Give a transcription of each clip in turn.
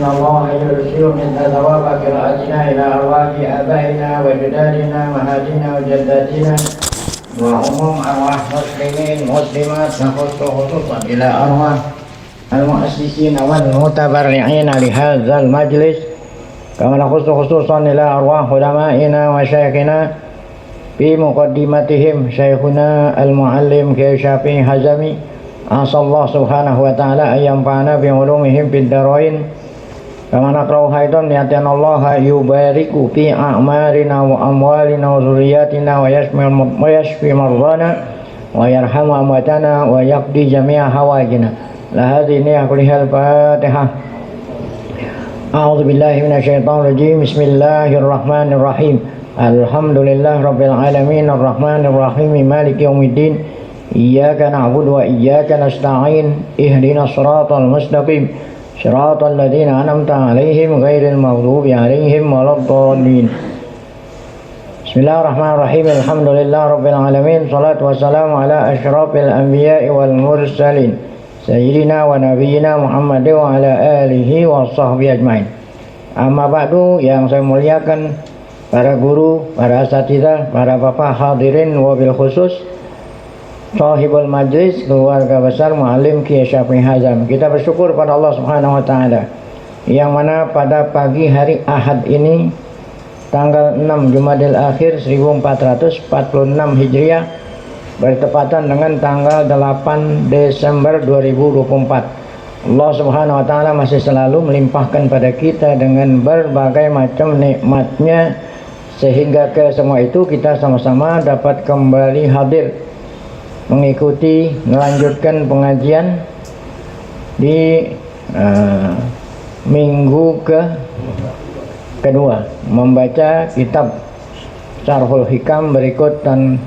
أن الله يرسل مثل ثواب قراءتنا إلى أرواح آبائنا وأجدادنا وأمهاتنا وجداتنا وعموم أرواح مسلمين مسلمات خصوصا إلى أرواح المؤسسين والمتبرعين لهذا المجلس كما نخص خصوصا إلى أرواح علمائنا وشيخنا في مقدمتهم شيخنا المعلم كي شافعي هزمي أسأل الله سبحانه وتعالى أن ينفعنا بعلومهم في الدارين كما نقرأ أيضا أن الله يبارك في أعمارنا وأموالنا وذرياتنا ويشفي مرضانا ويرحم أمواتنا ويقضي جميع حوائجنا لهذه النية كلها الفاتحة. أعوذ بالله من الشيطان الرجيم بسم الله الرحمن الرحيم الحمد لله رب العالمين الرحمن الرحيم مالك يوم الدين إياك نعبد وإياك نستعين اهدنا الصراط المستقيم صراط الذين أنعمت عليهم غير المغضوب عليهم ولا الضالين. بسم الله الرحمن الرحيم الحمد لله رب العالمين صلاة والسلام على أشرف الأنبياء والمرسلين Sayyidina wa nabiyina Muhammad wa ala alihi wa sahbihi ajmain. Amma ba'du, yang saya muliakan para guru, para asatidzah, para bapak hadirin wabil khusus sahibul majlis, keluarga besar Muallim Kiai Syafii Hazam. Kita bersyukur pada Allah Subhanahu wa taala yang mana pada pagi hari Ahad ini tanggal 6 Jumadil Akhir 1446 Hijriah bertepatan dengan tanggal 8 Desember 2024. Allah Subhanahu wa taala masih selalu melimpahkan pada kita dengan berbagai macam nikmatnya sehingga ke semua itu kita sama-sama dapat kembali hadir mengikuti melanjutkan pengajian di minggu kedua membaca kitab Syarhul Hikam berikut dan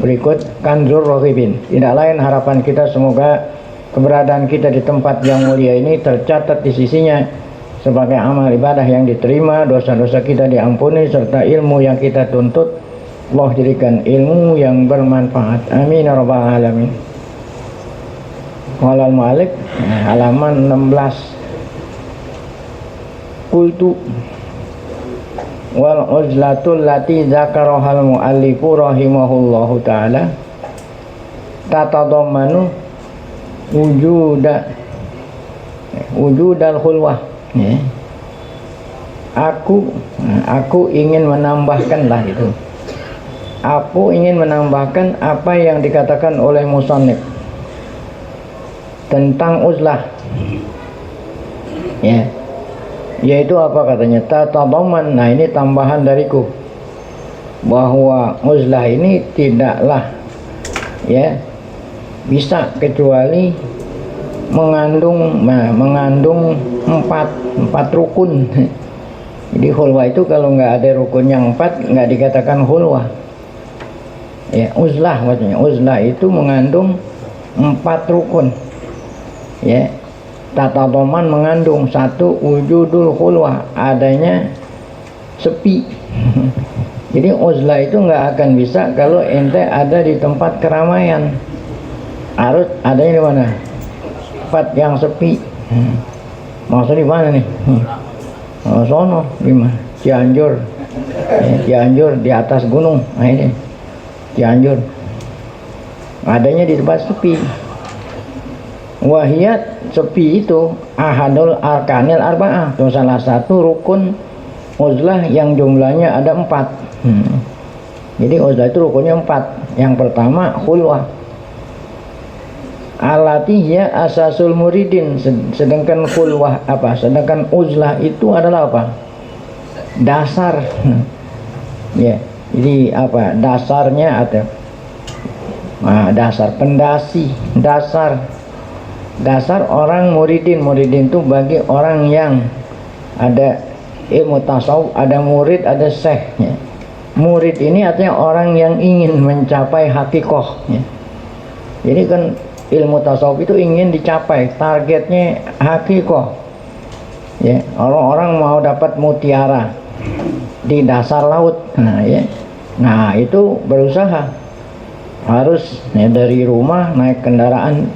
berikut Kanzur Rohibin. Tidak lain harapan kita semoga keberadaan kita di tempat yang mulia ini tercatat di sisinya sebagai amal ibadah yang diterima, dosa-dosa kita diampuni, serta ilmu yang kita tuntut Allah jadikan ilmu yang bermanfaat. Amin ya rabbal alamin. Qala al-mu'allif halaman 16. Qultu wal uzlatul lati zakarahal muallifu rahimahullahu ta'ala tatadammanu wujudal khulwah. Aku ingin menambahkan lah itu. Aku ingin menambahkan apa yang dikatakan oleh musannif tentang uzlah. Ya. Yaitu apa katanya? Tatadaman. Nah, ini tambahan dariku bahwa uzlah ini tidaklah bisa kecuali mengandung empat rukun. Jadi khulwah itu kalau nggak ada rukun yang 4 nggak dikatakan khulwah. Ya, uzlah maksudnya. Uzlah itu mengandung 4 rukun. Ya. Tatadaman mengandung 1 wujudul khulwah, adanya sepi. Jadi uzlah itu nggak akan bisa kalau ente ada di tempat keramaian. Harus adanya di mana? Tempat yang sepi. Maksudnya di mana nih? Oh, sono di mana? Cianjur. Cianjur di atas gunung. Nah ini Cianjur. Adanya di tempat sepi. Wahiyat sepi itu ahadul arkanil arba'ah, itu salah satu rukun uzlah yang jumlahnya ada 4. Jadi uzlah itu rukunnya 4. Yang pertama khulwah, alatihya asasul muridin. Sedangkan khulwah apa? Sedangkan uzlah itu adalah apa? Dasar. Ya, jadi apa? Dasarnya ada dasar pendasi, dasar orang muridin itu bagi orang yang ada ilmu tasawuf, ada murid, ada syekhnya. Murid ini artinya orang yang ingin mencapai hakikoh. Jadi kan ilmu tasawuf itu ingin dicapai, targetnya hakikoh. Ya, orang-orang mau dapat mutiara di dasar laut. Nah itu berusaha harus dari rumah naik kendaraan,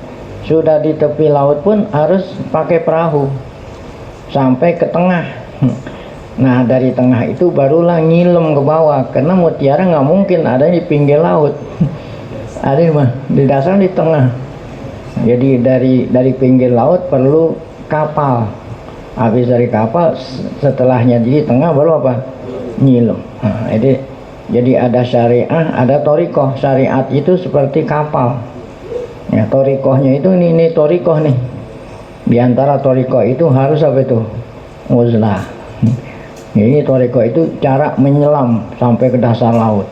sudah di tepi laut pun harus pakai perahu. sampai ke tengah. Nah dari tengah itu barulah nyilem ke bawah, karena mutiara nggak mungkin ada di pinggir laut. Ada mah di dasar di tengah. Jadi dari pinggir laut perlu kapal. Habis dari kapal, setelahnya di tengah baru apa? Nyilem. Nah, jadi ada syariah, ada torikoh. Syariat itu seperti kapal. Ya, torikohnya itu ini torikoh nih. Di antara torikoh itu harus apa itu? Uzlah. Ini torikoh itu cara menyelam sampai ke dasar laut.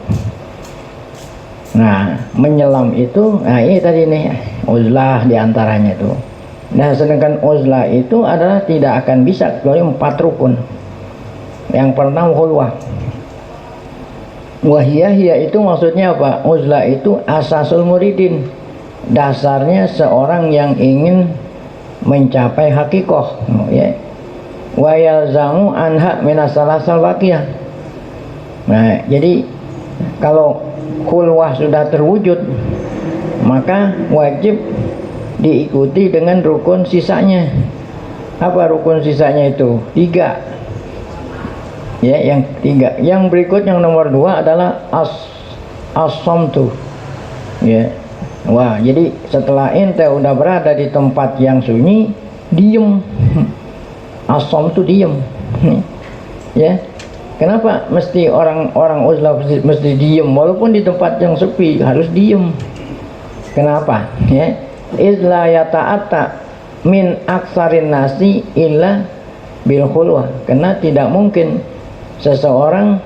Nah, menyelam itu, nah ini tadi nih uzlah diantaranya itu. Nah, sedangkan uzlah itu adalah tidak akan bisa kecuali 4 rukun. Yang pertama khulwah. Wahiyah itu maksudnya apa? Uzlah itu asasul muridin. Dasarnya seorang yang ingin mencapai hakikoh, ya. Wa yalzamu anha minasalasal baqiyah. Nah, jadi kalau khulwah sudah terwujud, maka wajib diikuti dengan rukun sisanya. Apa rukun sisanya itu? 3. Ya, yang 3. Yang berikut yang nomor 2 adalah as-somtu. Ya. Wah, jadi setelah ente udah berada di tempat yang sunyi, diem. Asom itu diem. Ya. Kenapa mesti orang uzlah mesti diem walaupun di tempat yang sepi harus diem? Kenapa? Ya. Izla yata'atta min aksarin nasi illa bil khulwah. Karena tidak mungkin seseorang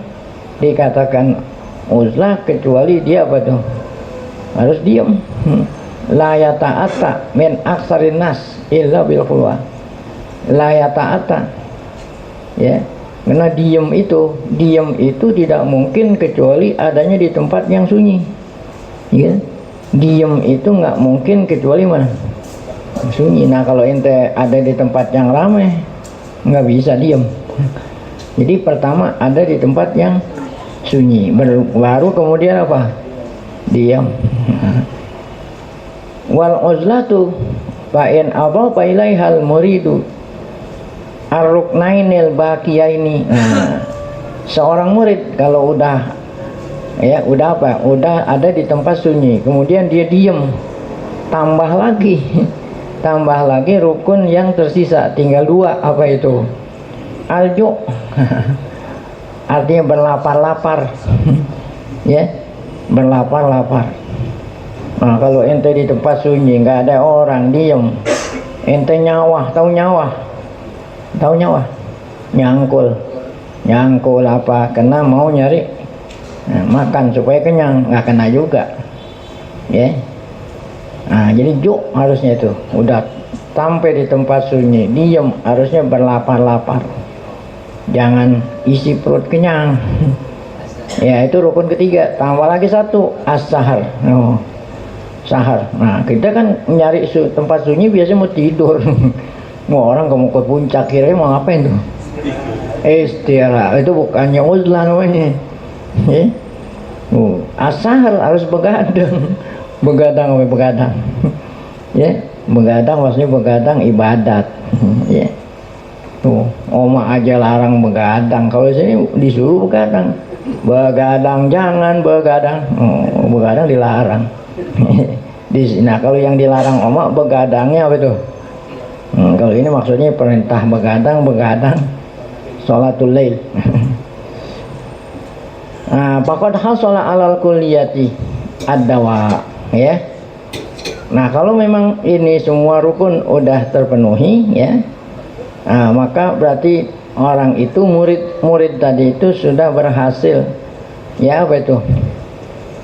dikatakan uzlah kecuali dia apa tuh? Harus diem. La yata'atta min aksarin nas illa bil khulwah. La yata'atta, ya, karena diem itu tidak mungkin kecuali adanya di tempat yang sunyi, ya. Diem itu nggak mungkin kecuali mana? Sunyi. Nah kalau ente ada di tempat yang ramai nggak bisa diem. Jadi pertama ada di tempat yang sunyi, baru kemudian apa? Diam. Wal uzlatu fa'in apa ilaihal muridu ar-ruknainil baqiyaini. Nah, seorang murid kalau udah ada di tempat sunyi, kemudian dia diem, tambah lagi rukun yang tersisa, tinggal 2. Apa itu? Alju. Artinya berlapar-lapar. Ya, berlapar-lapar. Nah kalau ente di tempat sunyi nggak ada orang, diem, ente nyawah, tahu nyawah, nyangkul apa? Karena mau nyari makan supaya kenyang, nggak kena juga, ya. Nah jadi juk harusnya itu udah sampai di tempat sunyi, diem, harusnya berlapar-lapar, jangan isi perut kenyang. Ya itu rukun ketiga. Tambah lagi 1, as-sahar. Sahar. Nah kita kan nyari tempat sunyi biasanya mau tidur. Mau orang mau ke puncak, kira mau ngapain tuh? Istirahat. Itu bukannya uzlah namanya. Ya. As-sahar harus begadang. Begadang. Ya, begadang maksudnya begadang ibadat. Ya. Tuh, oma aja larang begadang. Kalau sini disuruh begadang. Begadang jangan begadang. Begadang dilarang. Nah kalau yang dilarang oma begadangnya apa itu? Kalau ini maksudnya perintah begadang sholatul lail. Nah faqad hasala alal kulliyati ad-dawa, ya. Nah kalau memang ini semua rukun udah terpenuhi, ya, nah, maka berarti orang itu murid tadi itu sudah berhasil, ya, apa itu?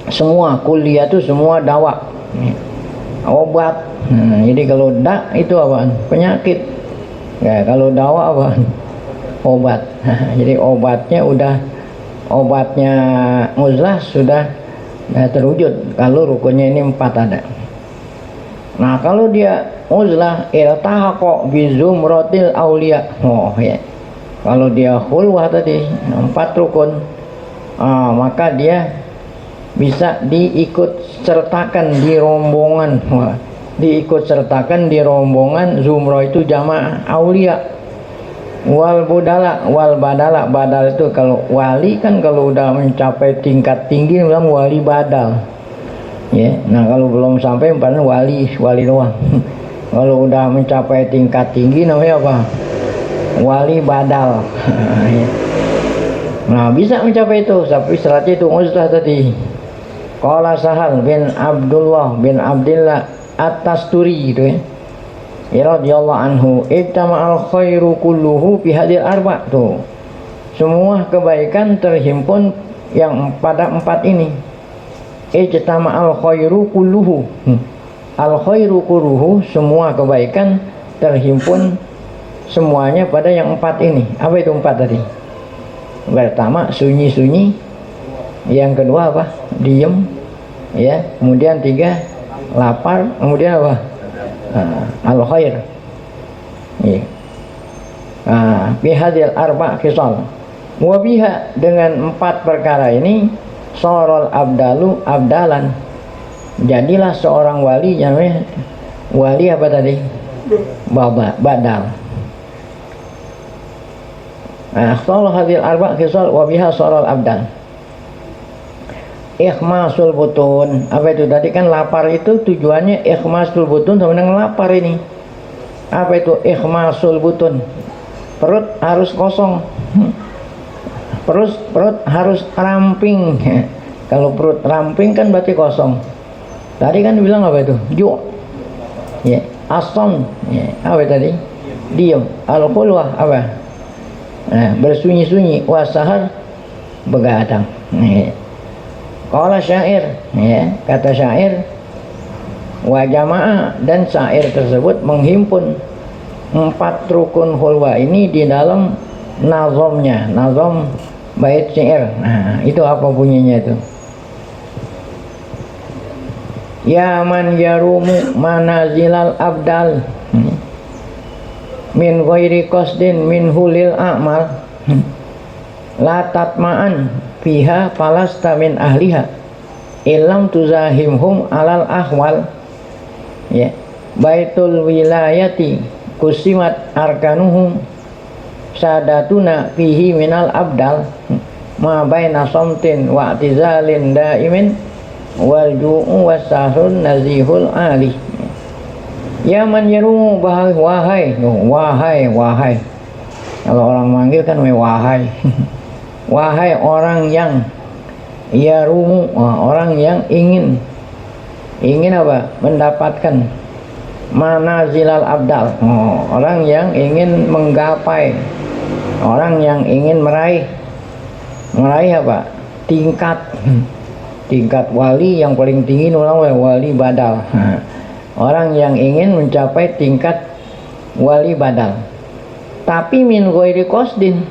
Semua kuliah itu semua dawa, obat. Jadi kalau dak itu apa? Penyakit. Ya, kalau dawa apa? Obat. Jadi obatnya uzlah sudah terwujud kalau rukunnya ini 4 ada. Nah kalau dia uzlah iltahaqa bi zumratil auliya, ya. Kalau dia khulwah tadi 4 rukun, maka dia bisa diikut sertakan di rombongan. Diikut sertakan di rombongan zumrah itu jamaah aulia. Wal budala, wal badala, badal itu kalau wali kan kalau udah mencapai tingkat tinggi bilang wali badal. Ya, nah kalau belum sampai paling wali doang. Kalau udah mencapai tingkat tinggi namanya apa? Wali badal. Ya. Nah bisa mencapai itu, tapi syaratnya itu ustaz tadi. Qala Sahal bin Abdullah bin Abdillah At-Tasturi gitu ya. Radhiyallahu anhu, ittama'al khairu kulluhu fi hadil arba' tuh. Semua kebaikan terhimpun yang pada empat ini. Ittama'al khairu kulluhu. Al khairu kulluhu, semua kebaikan terhimpun semuanya pada yang empat ini. Apa itu empat tadi? Pertama sunyi-sunyi, yang kedua apa? Diem, ya. Kemudian tiga lapar, kemudian apa? Al khair. Ya. Bihadil arba kisal. Wabiha, dengan empat perkara ini sorol abdalu abdalan. Jadilah seorang wali, namanya wali apa tadi? Badal. Sorol hadil arba kisal wabiha sorol abdal. Ikhmasul butun, apa itu tadi kan lapar itu tujuannya ikhmasul butun sama dengan lapar ini. Apa itu ikhmasul butun? Perut harus kosong. Perut harus ramping. Kalau perut ramping kan berarti kosong. Tadi kan bilang apa itu? Ju. Ya, asom. Ya, apa tadi? Diam. Al-khulwah apa? Nah, bersunyi-sunyi. Wasahar begadang. Ya. Qala syair, ya, kata syair, wa jamaah, dan syair tersebut menghimpun empat rukun khulwa ini di dalam nazomnya, nazom bait syair. Nah, itu apa bunyinya itu? Ya man yarumu manazilal abdal min ghairi qasdin min hulil a'mal la tatma'an fiha falasta min ahliha illam tuzahimhum alal ahwal. Ya, baitul wilayati kusimat arkanuhum sadatuna fihi minal abdal ma baina somtin wa i'tizalin daimin wal ju'u wasahun nazihul ali. Ya man yarumu, wahai, kalau orang manggil kan wahai. Wahai orang yang yarumu, orang yang ingin apa? Mendapatkan manazilal abdal, orang yang ingin menggapai, orang yang ingin meraih apa? Tingkat wali yang paling tinggi namanya wali badal. Orang yang ingin mencapai tingkat wali badal, tapi min ghairi qasdin.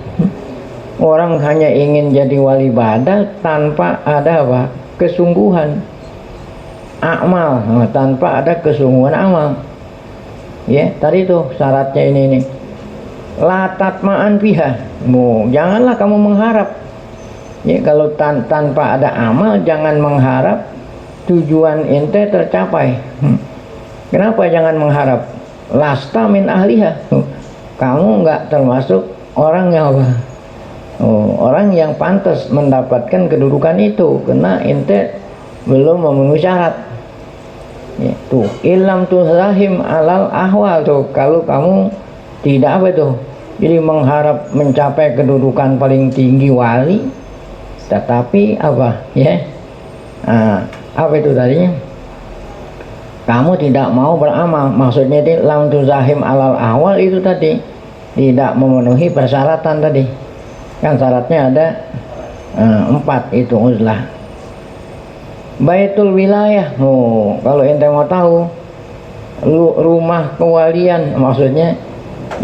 Orang hanya ingin jadi wali badal tanpa ada apa? Kesungguhan amal, tanpa ada kesungguhan amal. Ya, tadi itu syaratnya ini. La tatma'an fiha. Janganlah kamu mengharap. Ya, kalau tanpa ada amal, jangan mengharap tujuan ente tercapai. Kenapa jangan mengharap? Lasta min ahliha. Kamu enggak termasuk orang yang apa? Orang yang pantas mendapatkan kedudukan itu, karena ente belum memenuhi syarat. Ya, tuh ilam tuzahim alal ahwal tuh, kalau kamu tidak apa tuh, jadi mengharap mencapai kedudukan paling tinggi wali, tetapi apa ya? Apa itu tadinya? Kamu tidak mau beramal, maksudnya itu lam tuzahim alal ahwal itu tadi tidak memenuhi persyaratan tadi. Kan syaratnya ada 4 itu uzlah. Baitul wilayah, kalau ente mau tahu rumah kewalian, maksudnya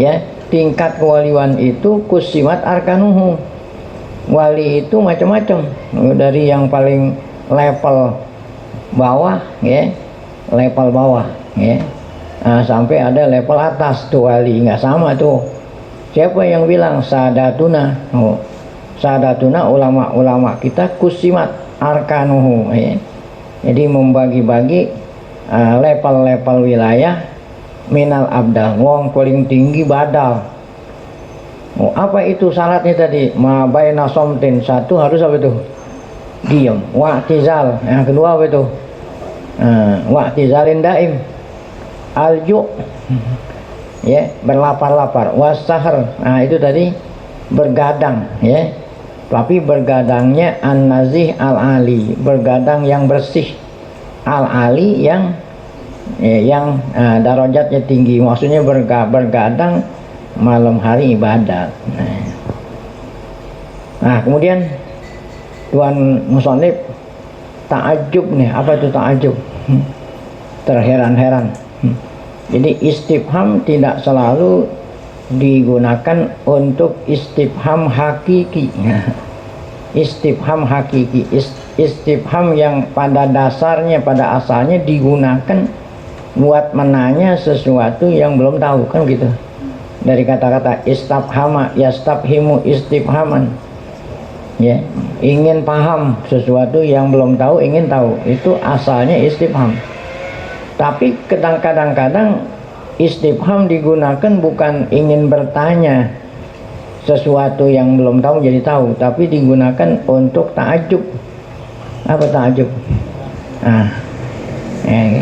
ya tingkat kewalian itu kusimat arkanuhu. Wali itu macam-macam, dari yang paling level bawah ya, sampai ada level atas tuh wali, nggak sama tuh. Siapa yang bilang sadatuna? Sadatuna ulama-ulama kita kusimat arkanuhu, ya. Jadi membagi-bagi level-level wilayah minal abdal, wong paling tinggi badal. Oh, apa itu syaratnya tadi? Ma baina somtin, satu harus apa itu? Diam. Wa'tizal, yang kedua apa itu? Wa'tizalin daim. Alju, ya, berlapar-lapar. Wasahar, nah itu tadi bergadang, ya. Tapi bergadangnya an-nazih al-ali, bergadang yang bersih, al-ali yang darajatnya tinggi, maksudnya bergadang malam hari ibadat. Nah kemudian Tuan Musonib ta'ajub nih, apa itu ta'ajub? Terheran-heran. Jadi istifham tidak selalu digunakan untuk istifham hakiki. Istifham hakiki, istifham yang pada dasarnya, pada asalnya digunakan buat menanya sesuatu yang belum tahu, kan gitu. Dari kata-kata istafhama, yastafhimu istifhaman, ya, ingin paham sesuatu yang belum tahu, ingin tahu, itu asalnya istifham. Tapi kadang-kadang istifham digunakan bukan ingin bertanya sesuatu yang belum tahu jadi tahu, tapi digunakan untuk ta'ajub. Apa ta'ajub?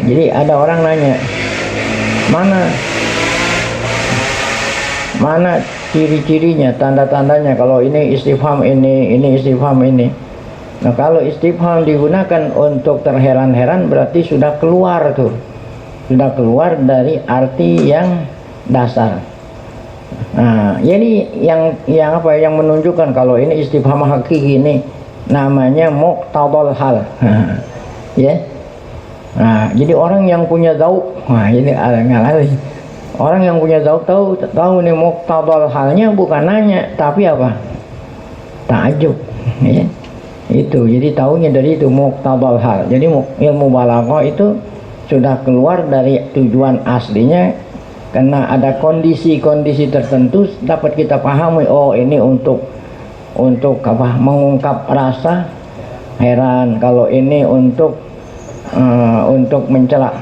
Jadi ada orang nanya, mana ciri-cirinya, tanda-tandanya kalau ini istifham ini istifham ini. Nah kalau istifham digunakan untuk terheran-heran berarti sudah keluar tuh, sudah keluar dari arti yang dasar. Nah jadi yang apa yang menunjukkan kalau ini istifham hakiki ini namanya muqtadal hal. Ya. Nah jadi orang yang punya zauq, nah ini ngalali. Orang yang punya zauq tahu nih muqtadal halnya bukan nanya tapi apa? Ta'ajub. Ya. Itu jadi tahunya dari itu muqtadal hal. Jadi ilmu balaghah itu sudah keluar dari tujuan aslinya karena ada kondisi-kondisi tertentu dapat kita pahami, oh ini untuk apa? Mengungkap rasa heran, kalau ini untuk mencela.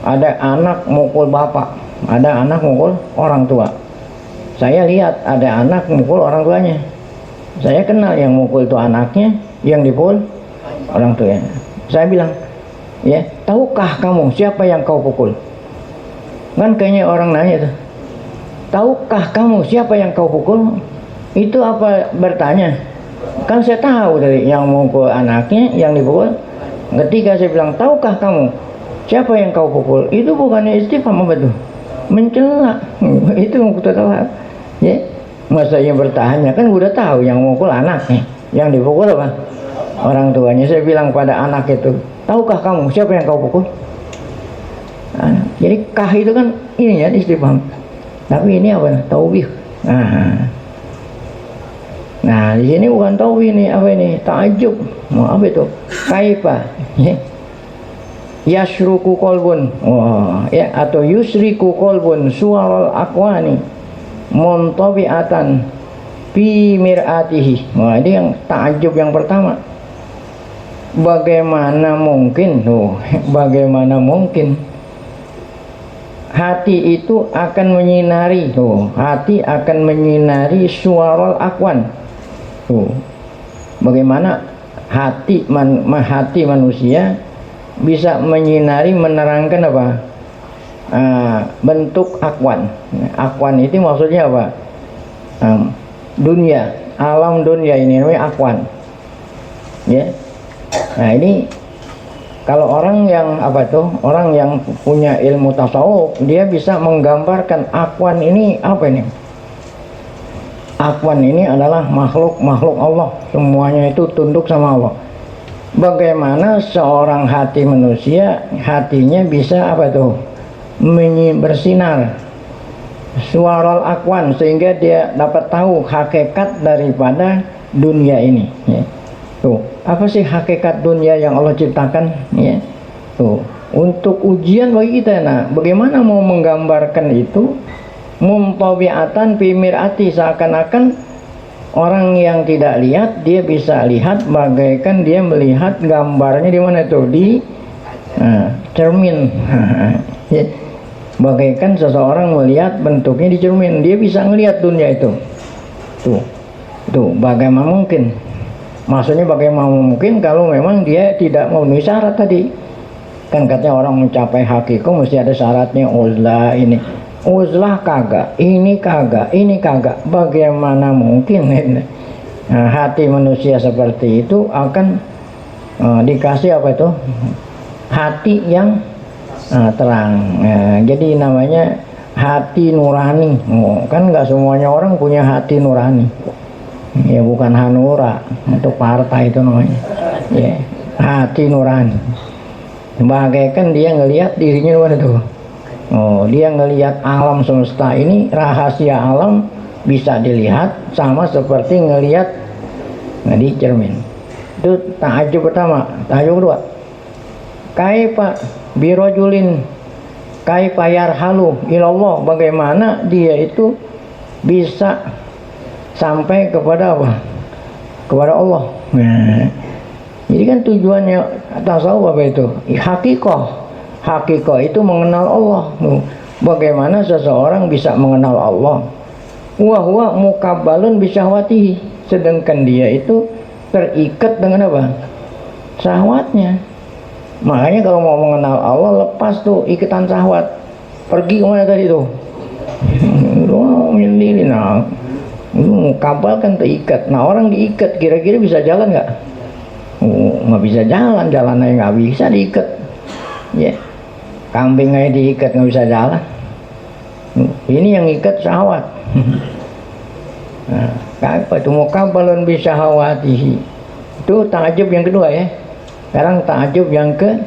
Ada anak mukul bapak, ada anak mukul orang tua. Saya lihat ada anak mukul orang tuanya. Saya kenal yang mukul itu anaknya, yang dipukul orang tuanya. Saya bilang, ya, tahukah kamu siapa yang kau pukul? Kan kayaknya orang nanya tuh, tahukah kamu siapa yang kau pukul? Itu apa bertanya? Kan saya tahu dari yang mukul anaknya, yang dipukul. Ketika saya bilang, tahukah kamu siapa yang kau pukul? Itu bukannya istifham, apa tuh? Mencela. Itu muqtadal. Ya. Masa yang bertanya, kan udah tahu yang mukul anaknya, yang dipukul apa? Orang tuanya. Saya bilang pada anak itu, tahukah kamu siapa yang kau pukul? Nah, jadi kah itu kan ini ya istifham. Tapi ini apa? Taubih. Nah di sini bukan taubih nih, apa ini? Ta'ajub. Mau apa itu? Kaifa? Ya. Yasruku kolbun, ya, atau yusriku kolbun suaral akwani muntabi'atan fi mir'atihi. Wah, ini yang ta'ajub yang pertama. Bagaimana mungkin bagaimana mungkin hati itu akan menyinari, hati akan menyinari suaral akwan. Bagaimana hati manusia bisa menyinari, menerangkan apa? Bentuk akwan. Akwan itu maksudnya apa? Dunia, alam dunia ini namanya akwan. Ya. Nah ini kalau orang yang apa tuh? Orang yang punya ilmu tasawuf, dia bisa menggambarkan akwan ini apa ini? Akwan ini adalah makhluk Allah, semuanya itu tunduk sama Allah. Bagaimana seorang hati manusia, hatinya bisa apa tuh? Bersinar suaral akwan, sehingga dia dapat tahu hakikat daripada dunia ini, ya. Tuh, apa sih hakikat dunia yang Allah ciptakan, ya? Tuh, untuk ujian bagi kita. Nah, bagaimana mau menggambarkan itu? Muntabi'atan fi mir'ati, seakan-akan orang yang tidak lihat dia bisa lihat, bagaikan dia melihat gambarnya di mana tuh? Di cermin. Ya. Bagaikan seseorang melihat bentuknya di cermin, dia bisa ngelihat dunia itu. Tuh, bagaimana mungkin? Maksudnya bagaimana mungkin kalau memang dia tidak memenuhi syarat tadi? Kan katanya orang mencapai hakikat mesti ada syaratnya. Uzlah ini, uzlah kagak, ini kagak. Bagaimana mungkin? Nah, hati manusia seperti itu akan dikasih apa itu? Hati yang terang. Jadi namanya hati nurani. Kan nggak semuanya orang punya hati nurani. Ya bukan Hanura, untuk partai itu namanya. Ya, hati nurani. Bagaikan dia ngelihat dirinya mana tuh? Dia ngelihat alam semesta ini, rahasia alam bisa dilihat sama seperti ngelihat di cermin. Itu ta'ajub pertama. Ta'ajub kedua, kaifa birojulin kaifa yarhalu ilallah, bagaimana dia itu bisa sampai kepada apa? Kepada Allah. Nah, jadi kan tujuannya tasawuf apa itu? Hakikah itu mengenal Allah. Bagaimana seseorang bisa mengenal Allah? Wa huwa mukabbalun bisyahwatihi, sedangkan dia itu terikat dengan apa? Syahwatnya. Makanya kalau mau mengenal Allah, lepas tuh ikatan syahwat. Pergi kemana tadi tuh? Menyendiri. Nah, mukabal kan terikat. Nah, orang diikat kira-kira bisa jalan nggak? Nggak bisa jalan aja nggak bisa diikat. Ya, kambing aja diikat nggak bisa jalan. Ini yang ikat syahwat. Nah, apa itu mukabalun bisyahawatihi? Itu ta'ajub yang kedua ya. Sekarang ta'ajub yang ke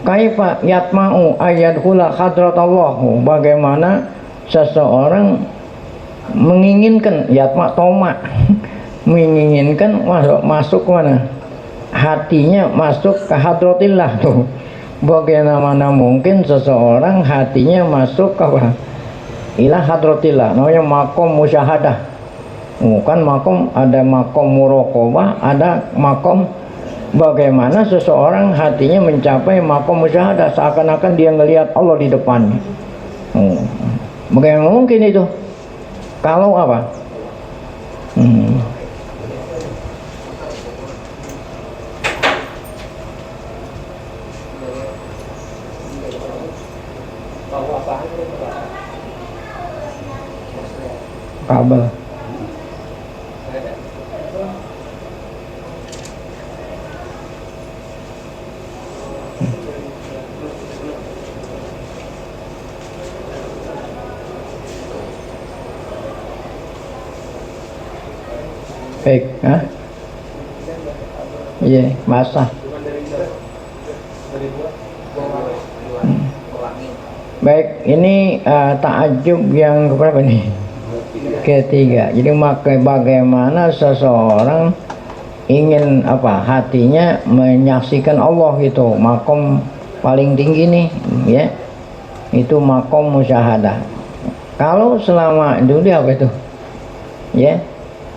kaifa yatma'u ayadkhula hadratullah, bagaimana seseorang menginginkan yatma toma menginginkan masuk mana? Hatinya masuk ke hadratillah tuh. Bagaimana mungkin seseorang hatinya masuk ke apa? Ila hadratillah, namanya makom musyahadah. Bukan makom, ada makom muraqabah, ada makom. Bagaimana seseorang hatinya mencapai makom musyahadah, seakan-akan dia ngelihat Allah di depannya. Bagaimana mungkin itu? Kalau apa? Kabel. Baik, iya, basah. Baik, ini ta'ajub yang keberapa nih? Ketiga. Jadi bagaimana seseorang ingin apa? Hatinya menyaksikan Allah gitu, makom paling tinggi nih, ya. Itu makom musyahadah. Kalau selama itu dia apa itu? Ya.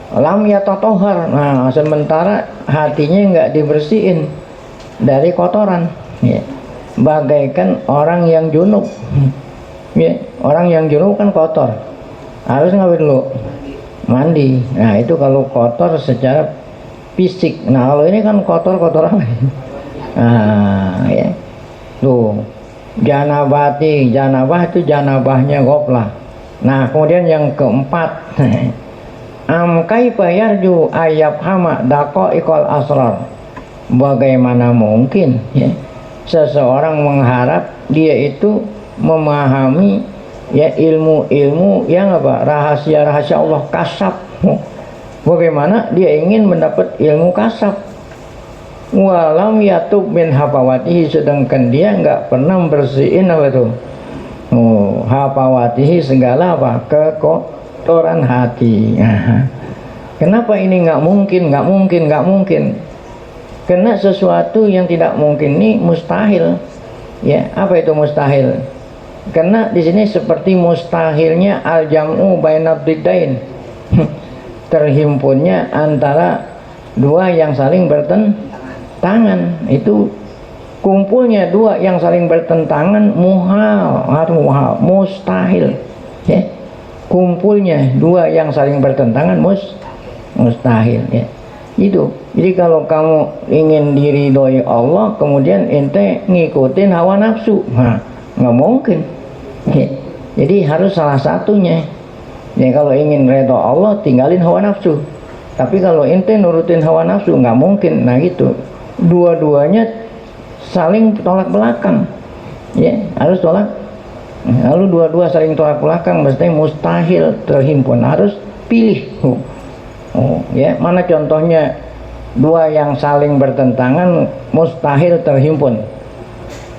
Lam yatatohar. Nah, sementara hatinya nggak dibersihin dari kotoran, ya. Bagaikan orang yang junub, ya. Orang yang junub kan kotor, harus ngapain dulu? Mandi. Nah, itu kalau kotor secara fisik. Nah, kalau ini kan kotor-kotor apa? Nah, ya. Tuh, janabah itu janabahnya goplah. Nah, kemudian yang keempat, kaifa yarju ayyafhama daqaiqal asrar, bagaimana mungkin ya seseorang mengharap dia itu memahami ya ilmu-ilmu yang apa, rahasia-rahasia Allah, kasab. Bagaimana dia ingin mendapat ilmu kasab, walam yatub min hafawatihi, sedangkan dia nggak pernah bersihin apa tuh, hafawatihi, segala apa, kekotoran hati. Kenapa ini nggak mungkin? Karena sesuatu yang tidak mungkin ini mustahil. Ya, apa itu mustahil? Karena di sini seperti mustahilnya al-jam'u bainad diddain. Terhimpunnya antara dua yang saling bertentangan. Itu kumpulnya dua yang saling bertentangan muhal, mustahil ya. Kumpulnya dua yang saling bertentangan mustahil ya. Itu. Jadi kalau kamu ingin diridhoi Allah kemudian ente ngikutin hawa nafsu, nggak mungkin ya. Jadi harus salah satunya ya. Kalau ingin ridho Allah tinggalin hawa nafsu, tapi kalau ente nurutin hawa nafsu nggak mungkin. Nah gitu, dua-duanya saling tolak belakang ya, harus tolak. Lalu dua-dua saling tolak belakang mesti mustahil terhimpun, harus pilih. Ya, mana contohnya dua yang saling bertentangan mustahil terhimpun?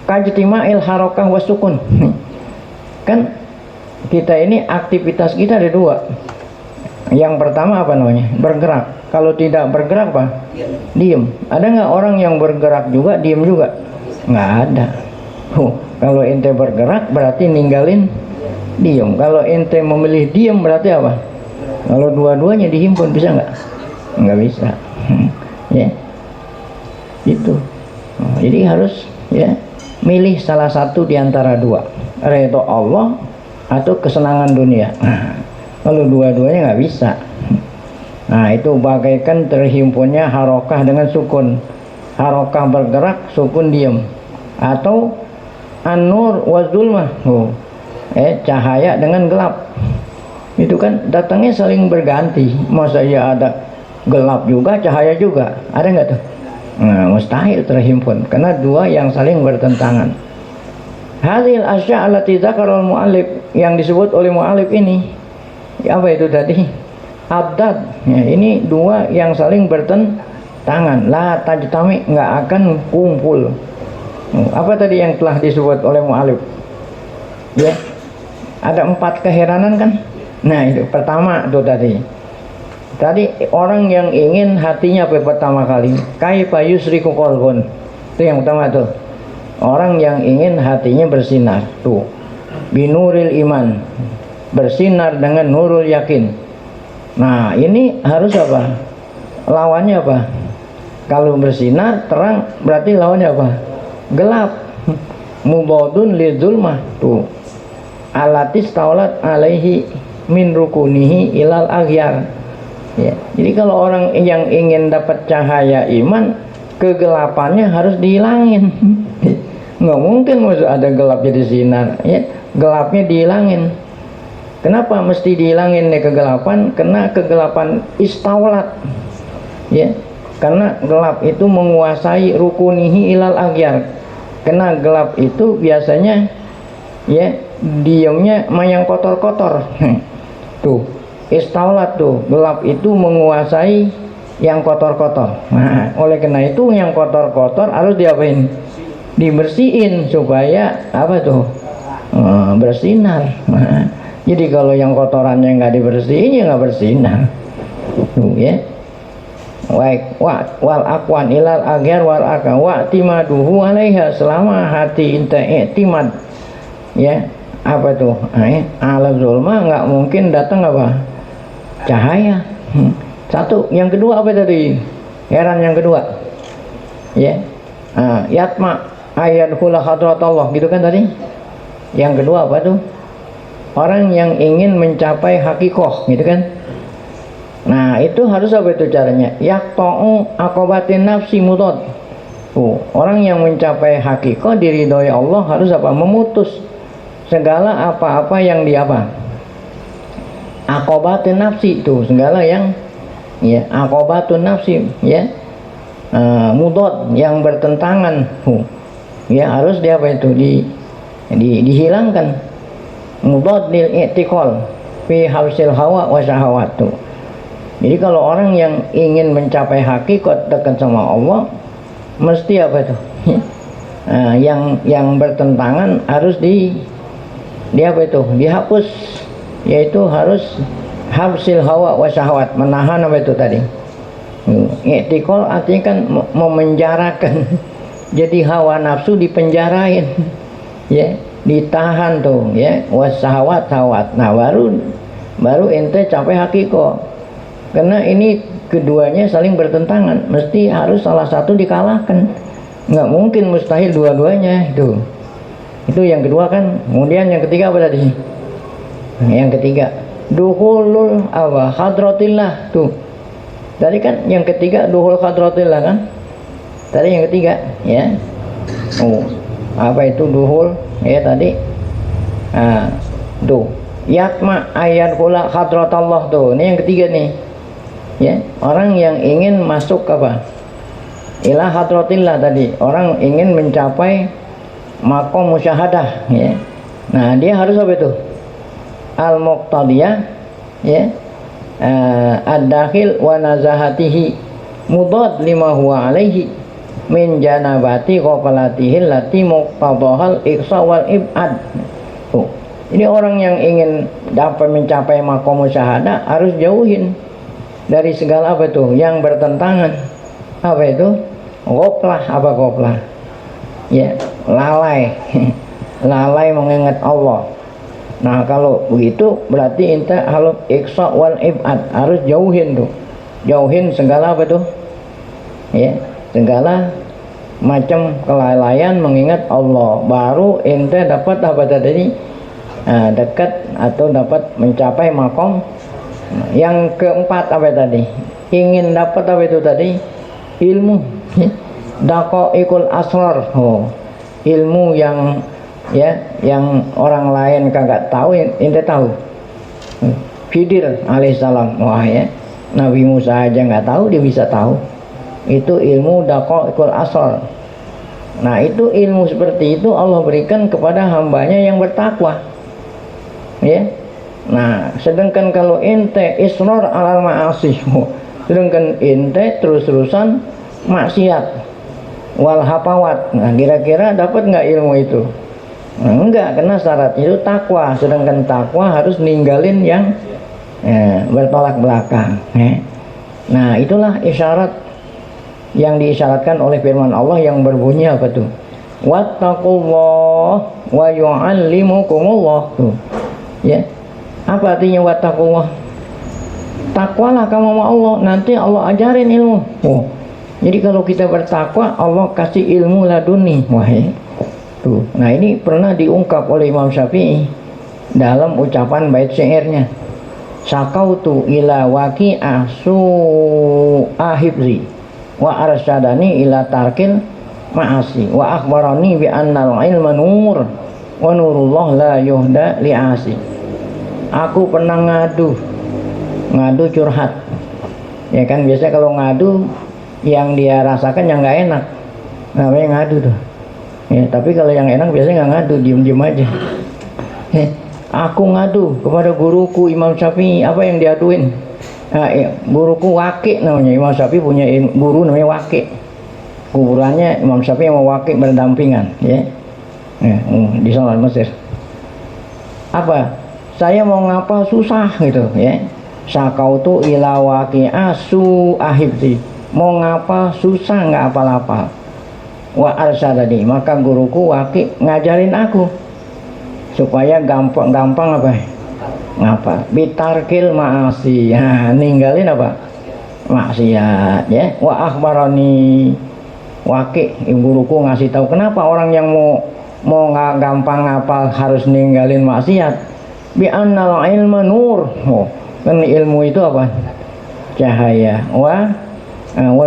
Kajtima'il harokah wasukun. Kan kita ini aktivitas kita ada dua. Yang pertama apa namanya? Bergerak. Kalau tidak bergerak apa? Diem. Ada nggak orang yang bergerak juga diem juga? Nggak ada. Kalau ente bergerak berarti ninggalin diem. Kalau ente memilih diem berarti apa? Kalau dua-duanya dihimpun bisa nggak? Nggak bisa. Ya, itu. Jadi harus ya milih salah satu di antara dua, ridho Allah atau kesenangan dunia. Kalau dua-duanya nggak bisa. Nah itu bagaikan terhimpunnya harokah dengan sukun. Harokah bergerak, sukun diem. Atau an-nur wa zulmah, cahaya dengan gelap. Itu kan datangnya saling berganti. Masa ya ada gelap juga, cahaya juga? Ada nggak tuh? Nah, mustahil terhimpun karena dua yang saling bertentangan. Hadhil asya' allati dzakara al-mu'allif, yang disebut oleh mu'allif ini apa itu tadi? Abdad ya, ini dua yang saling bertentangan. La tajtami, nggak akan kumpul. Apa tadi yang telah disebut oleh mu'allif? Ya, ada 4 keheranan kan? Nah itu pertama tuh tadi orang yang ingin hatinya pertama kali kaifa yusriku qalbun, itu yang pertama tuh. Orang yang ingin hatinya bersinar tuh binuril iman, bersinar dengan nurul yakin. Nah ini harus apa? Lawannya apa? Kalau bersinar terang berarti lawannya apa? Gelap. Mubadun lidzulmah tuh alatis taulat alaihi min rukunihi ilal aghyar ya. Jadi kalau orang yang ingin dapat cahaya iman, kegelapannya harus dihilangin. Nggak mungkin maksud ada gelap jadi sinar ya, gelapnya dihilangin. Kenapa mesti dihilangin nih kegelapan? Karena kegelapan istaulat ya, karena gelap itu menguasai rukunihi ilal aghyar. Karena gelap itu biasanya ya diamnya yang kotor-kotor. Tuh istaulat tuh, gelap itu menguasai yang kotor-kotor. Nah oleh karena itu yang kotor-kotor harus diapain? Dibersihin supaya apa tuh? Bersinar. Nah, jadi kalau yang kotorannya nggak dibersihin ya nggak bersinar tuh ya. Wal akwan ilal aghar wal aka wa timaduhu alaiha, selama hati inte timad ya apa tuh alam zulma, nggak mungkin datang apa? Cahaya. Satu. Yang kedua apa tadi? Heran yang kedua ya, yatma ayat hula hadratullah gitu kan tadi. Yang kedua apa tuh? Orang yang ingin mencapai hakikoh gitu kan. Nah itu harus apa itu caranya? Yaqta'u aqobatin nafsi mudad. Orang yang mencapai hakikoh diridhoi Allah harus apa? Memutus segala apa-apa yang di apa? Aqobatin nafsi itu segala yang ya aqobatun nafsi ya, mudad yang bertentangan ya harus di apa itu? Dihilangkan. Mudad lil i'tiqal fi hausil hawa wa syahawat. Jadi kalau orang yang ingin mencapai hakikat dekat sama Allah mesti apa itu? Yang bertentangan harus di apa itu? Dihapus, yaitu harus hafsil hawa wa syahwat, menahan apa itu tadi? I'tiqal artinya kan memenjarakan. Jadi hawa nafsu dipenjarain. Ya, ditahan tuh ya, wasyahwat syahwat. Nah, baru ente capai hakikat. Karena ini keduanya saling bertentangan, mesti harus salah satu dikalahkan. nggak mungkin, mustahil dua-duanya itu. Itu yang kedua kan. Kemudian yang ketiga apa tadi? Yang ketiga duhulul apa? Hadratillah tuh. Tadi kan yang ketiga duhul hadratillah kan? Tadi yang ketiga ya. Oh, apa itu duhul? Ya tadi. Tuh. Yatma ayat hula hadratallah tuh. Ini yang ketiga nih. Ya, orang yang ingin masuk apa? Ila hadratillah tadi. Orang ingin mencapai maqam musyahadah ya. Nah, dia harus apa itu? Al-muqtadiyah ya, ad-dakhil wa nazahatihi mudad lima huwa alaihi min janabati qafalatihi lati muqtadahal iqsa wal ibad. Ini orang yang ingin dapat mencapai maqam musyahadah harus jauhin dari segala apa itu yang bertentangan. Apa itu? Ghaflah. Apa ghaflah? Ya, lalai. Lalai mengingat Allah. Nah, kalau begitu berarti inta halus iqsa wal ibad, harus jauhin tuh. Jauhin segala apa tuh? Ya, segala macam kelalaian mengingat Allah. Baru inta dapat apa tadi? Dekat atau dapat mencapai makom. Yang keempat apa tadi? Ingin dapat apa itu tadi? Ilmu. Daqaiqul asrar. Ilmu yang ya, yang orang lain kagak tahu, ente tahu. Khidir alaihissalam, wah ya, Nabi Musa aja nggak tahu, dia bisa tahu. Itu ilmu daqaiqul asrar. Nah, itu ilmu seperti itu Allah berikan kepada hambanya yang bertakwa. Ya. Nah, sedangkan kalau ente israr alal ma'asih, sedangkan ente terus-terusan maksiat wal hafawat. Nah, kira-kira dapat nggak ilmu itu? Nah, enggak, karena syarat itu takwa. Sedangkan takwa harus ninggalin yang bertolak belakang. Nah, itulah isyarat yang diisyaratkan oleh firman Allah yang berbunyi apa tuh? Wattaqullah wa yu'allimukumullah tuh. Ya. Apa artinya wattaqullah? Takwalah kamu sama Allah, nanti Allah ajarin ilmu. Jadi kalau kita bertakwa, Allah kasih ilmu laduni. Tuh. Nah, ini pernah diungkap oleh Imam Syafi'i dalam ucapan bait syairnya. Sakautu ila waqi'a su'ahibzi wa arsyadani ila tarkil ma'asi wa akhbarani bi annal ilma nur wa nurullah la yuhda li'asi. Aku pernah ngadu curhat. Ya kan, biasa kalau ngadu yang dia rasakan yang nggak enak, namanya ngadu tuh. Ya, tapi kalau yang enak biasanya nggak ngadu, diem-diem aja. Aku ngadu kepada guruku Imam Syafi'i. Apa yang diaduin? Guruku Waqi namanya. Imam Syafi'i punya guru namanya Waqi. Kuburannya Imam Syafi'i sama Waqi berdampingan. Ya, di sana Mesir. Apa? Saya mau ngapa susah gitu. Ya. Sakautu ila waqi'a su'ahibzi. Mau ngapa susah, nggak apal-apal. Wa arsyadani, maka guruku Waqi ngajarin aku supaya gampang apa? Ngapa? Bitarkil ma'asi. Ninggalin apa? Maksiat ya. Wa akhbarani, Waqi guruku ngasih tahu kenapa orang yang mau nggak gampang ngapal harus ninggalin maksiat. Bi annal ilma nur. Kan ilmu itu apa? Cahaya. Wa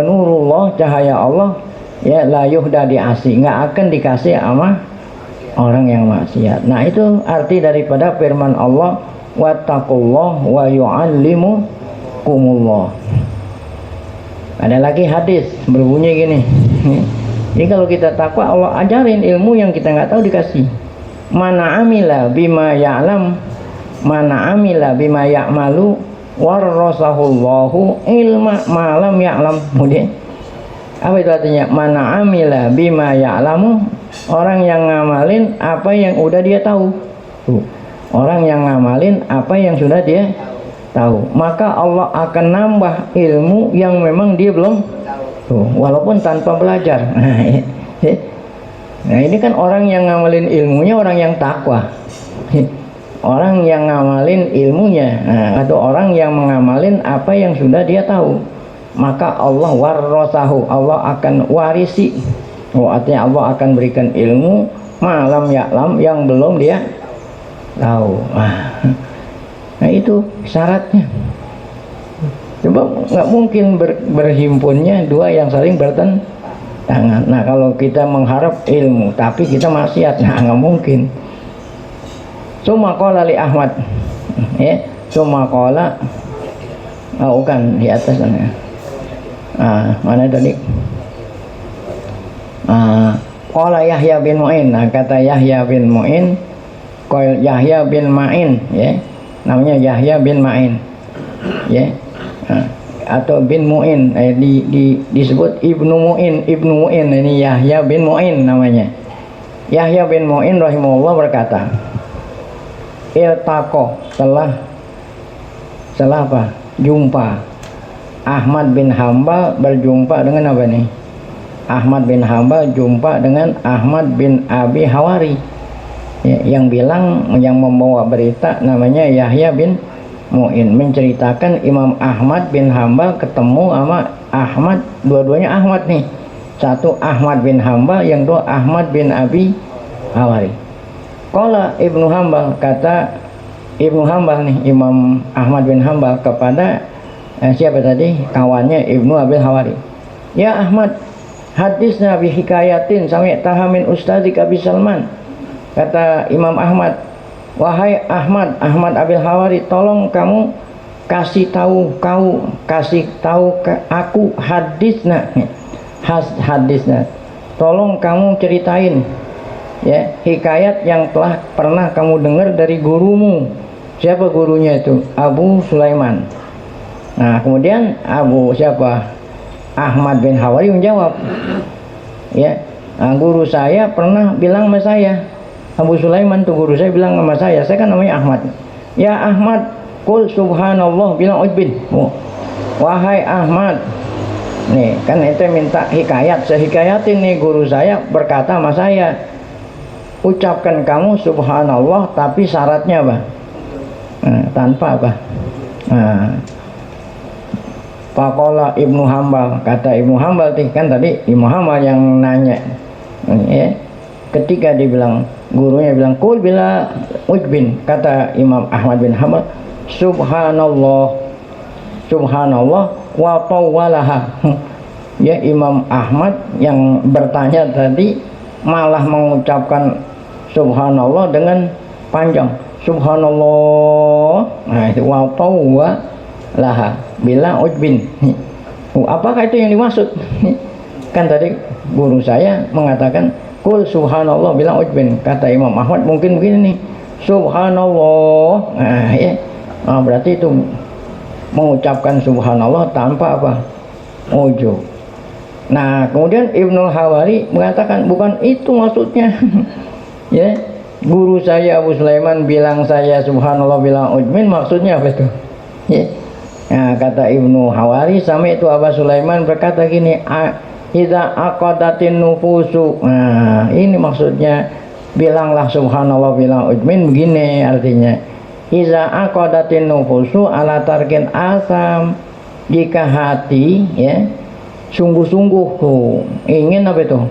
nurullah, cahaya Allah ya, la yuhda diasi, nggak akan dikasih sama orang yang maksiat. Nah, itu arti daripada firman Allah wattaqullah wa yu'allimukumullah. Ada lagi hadis berbunyi gini. Jadi kalau kita takwa, Allah ajarin ilmu yang kita nggak tahu dikasih. Mana amila bima ya'lam, mana amila bima ya'malu warasahullahu ilma malam ya'lam. Kemudian apa itu artinya? Mana amila bima ya'lamu, orang yang ngamalin apa yang udah dia tahu. Orang yang ngamalin apa yang sudah dia tahu, maka Allah akan nambah ilmu yang memang dia belum walaupun tanpa belajar. Nah, ini kan orang yang ngamalin ilmunya orang yang takwa. Orang yang ngamalin ilmunya atau orang yang mengamalin apa yang sudah dia tahu, maka Allah warasahu, Allah akan warisi Oh, artinya Allah akan berikan ilmu malam ya'lam yang belum dia tahu. Nah itu syaratnya. Coba nggak mungkin berhimpunnya dua yang saling bertentangan. Nah kalau kita mengharap ilmu tapi kita maksiat, nah nggak mungkin. Summa qala li Ahmad, ya, summa qala, bukan di atas sana. Mana tadi? Qala Yahya bin Mu'in. Nah, kata Yahya bin Mu'in, Yahya bin Ma'in, ya, namanya Yahya bin Ma'in, ya, atau bin Mu'in, disebut Ibnu Mu'in. Ibnu Mu'in ini Yahya bin Mu'in namanya. Yahya bin Mu'in rahimahullah berkata, iltaqo, telah apa? Jumpa Ahmad bin Hambal, berjumpa dengan apa nih? Ahmad bin Hambal jumpa dengan Ahmad bin Abi Hawari, ya, yang membawa berita namanya Yahya bin Mu'in, menceritakan Imam Ahmad bin Hambal ketemu sama Ahmad, dua-duanya Ahmad nih, satu Ahmad bin Hambal, yang dua Ahmad bin Abi Hawari. Qala Ibnu Hambal, kata Ibnu Hambal nih, Imam Ahmad bin Hambal kepada siapa tadi? Kawannya Ibnu Abi Hawari. Ya Ahmad, hadisna bi hikayatin sami'taha min ustadzik Abi Salman. Kata Imam Ahmad, wahai Ahmad, Ahmad Abi Hawari, tolong kamu kasih tahu ke aku hadisna, tolong kamu ceritain, ya, hikayat yang telah pernah kamu dengar dari gurumu. Siapa gurunya itu? Abu Sulaiman. Nah kemudian Ahmad bin Hawari menjawab, ya, guru saya pernah bilang sama saya, Abu Sulaiman tuh guru saya bilang sama saya kan namanya Ahmad, ya Ahmad, qul subhanallah, bilang ujbin. Wahai Ahmad, nih kan ente minta hikayat, sehikayatin nih guru saya berkata sama saya, ucapkan kamu subhanallah tapi syaratnya apa? Tanpa apa? Faqala Ibnu Hambal, kata Ibnu Hambal kan tadi Ibnu Hambal yang nanya, ya, ketika dibilang gurunya bilang kul bila ujbin, kata Imam Ahmad bin Hambal, subhanallah wa tawwalaha. Ya, Imam Ahmad yang bertanya tadi malah mengucapkan subhanallah dengan panjang, subhanallah. Nah itu wa tawwalaha bila ujbin. Apakah itu yang dimaksud? Kan tadi guru saya mengatakan kul subhanallah bila ujbin. Kata Imam Ahmad mungkin begini nih, subhanallah. Nah ya, berarti itu mengucapkan subhanallah tanpa apa? Ujub. Nah kemudian Ibnu Hawari mengatakan bukan itu maksudnya. Ya, guru saya Abu Sulaiman bilang saya subhanallah bilang ujbin, maksudnya apa itu? Ya. Nah, kata Ibnu Hawari, sama itu Abu Sulaiman berkata gini, idza aqadatin nufusu. Nah ini maksudnya, bilanglah subhanallah bilang ujmin, begini artinya, idza aqadatin nufusu ala tarkin asam, jika hati, ya, sungguh-sungguh tuh ingin apa itu?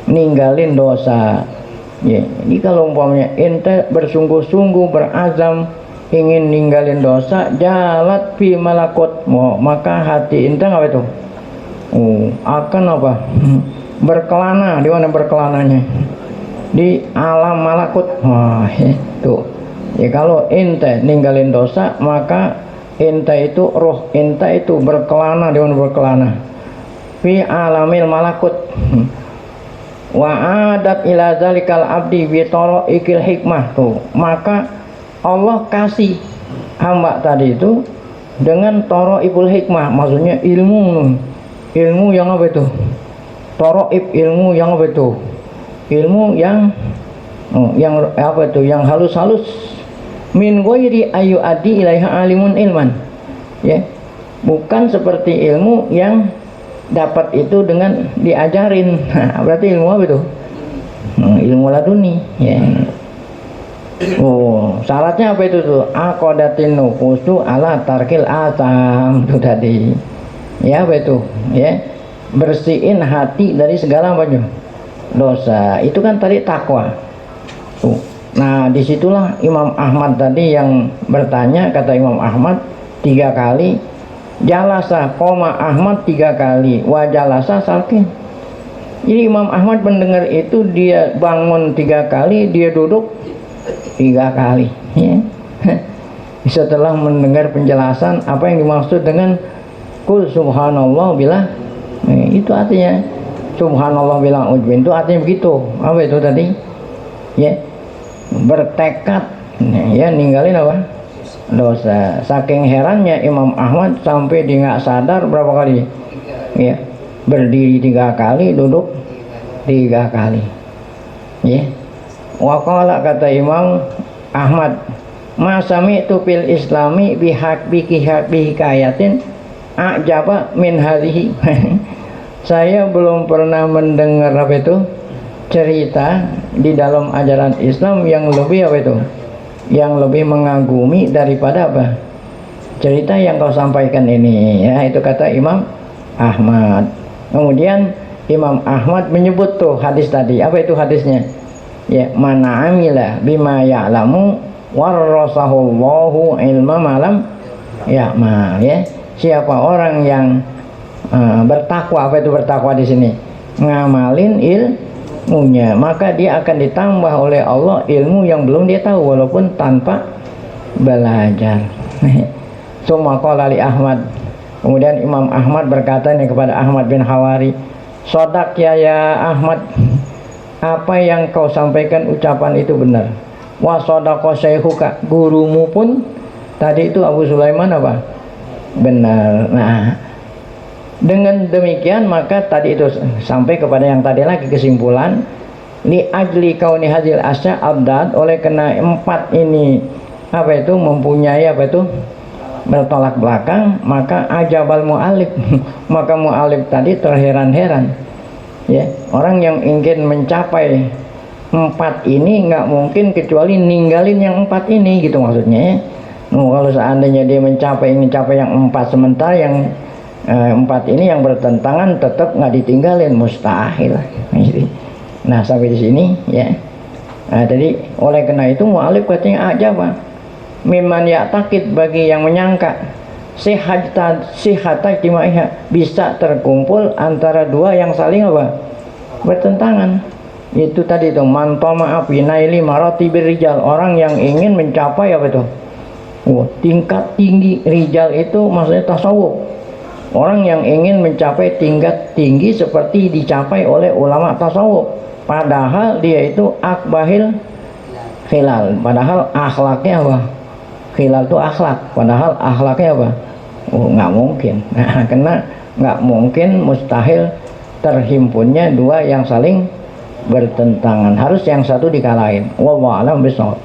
Ninggalin dosa. Ya, ini kalau umpamanya ente bersungguh-sungguh berazam ingin ninggalin dosa, jalat fi malakut, maka hati ente apa itu? Akan apa? Berkelana. Di mana berkelananya? Di alam malakut. Wah, itu. Ya kalau ente ninggalin dosa, maka ente itu, roh ente itu berkelana. Di mana berkelana? Fi alamil malakut. Wa adat ila zalikal abdi bi taraikil hikmah. Tuh, maka Allah kasih hamba tadi itu dengan taraikul hikmah, maksudnya ilmu yang apa itu? Taraib, ilmu yang apa itu? Ilmu yang apa itu? Yang halus-halus, min ghairi ayu adi ilaiha alimun ilman, ya, bukan seperti ilmu yang dapat itu dengan diajarin. Nah, berarti ilmu apa itu? Ilmu laduni, ya. Syaratnya apa itu tuh? Aqadatin nufusu ala tarkil asam, itu tadi. Ya, apa itu? Ya. bersihin hati dari segala apa dosa. Itu kan tadi takwa tuh. Nah disitulah Imam Ahmad tadi yang bertanya, kata Imam Ahmad 3 kali jalasa, koma Ahmad 3 kali wa jalasa sakin. Jadi Imam Ahmad mendengar itu, dia bangun 3 kali, dia duduk 3 kali ya. Setelah mendengar penjelasan apa yang dimaksud dengan kul subhanallah bila, itu artinya subhanallah bila ujbin, itu artinya begitu. Apa itu tadi ya, bertekad ya ninggalin apa dosa. Saking herannya Imam Ahmad sampai dia nggak sadar berapa kali ya, berdiri 3 kali, duduk 3 kali ya. Waqala, kata Imam Ahmad, ma sami'tu fil islami bihikayatin ajaba min hadhihi. Saya belum pernah mendengar apa itu cerita di dalam ajaran Islam yang lebih apa itu, yang lebih mengagumi daripada apa cerita yang kau sampaikan ini ya. Itu kata Imam Ahmad. Kemudian Imam Ahmad menyebut tuh hadis tadi. Apa itu hadisnya ya, mana amila bima ya'lamu warasahullahu ilma malam ya'mal ya. Siapa orang yang bertakwa, apa itu bertakwa di sini, ngamalin ilmunya, maka dia akan ditambah oleh Allah ilmu yang belum dia tahu walaupun tanpa belajar. Summa qala li Ahmad, kemudian Imam Ahmad berkata nih kepada Ahmad bin Hawari, sodak ya Ahmad, apa yang kau sampaikan ucapan itu benar. Wa sadaqa syaikhuka, gurumu pun tadi itu Abu Sulaiman apa benar. Nah dengan demikian maka tadi itu sampai kepada yang tadi lagi kesimpulan, li ajli kauni hadil asya abdad, oleh kena 4 ini apa itu mempunyai apa itu bertolak belakang, maka ajabal mu'alif maka mu'alif tadi terheran-heran ya. Orang yang ingin mencapai 4 ini nggak mungkin kecuali ninggalin yang 4 ini gitu maksudnya ya. Kalau seandainya dia ingin capai yang 4 sementara yang 4 ini yang bertentangan tetap nggak ditinggalin, mustahil. Nah sampai di sini ya. Nah jadi oleh karena itu mu'alif katanya aja pak miman ya'taqid, bagi yang menyangka sihata ijtimaiha, bisa terkumpul antara 2 yang saling apa bertentangan. Itu tadi itu mantoma abinaili marati birrijal, orang yang ingin mencapai apa itu tingkat tinggi. Rijal itu maksudnya tasawuf, orang yang ingin mencapai tingkat tinggi seperti dicapai oleh ulama tasawuf, padahal dia itu akbahil khilal, padahal akhlaknya apa khilal itu akhlak, padahal akhlaknya apa nggak mungkin. Nah karena nggak mungkin, mustahil terhimpunnya 2 yang saling bertentangan, harus yang satu dikalahin. Wallahu a'lam bishawab.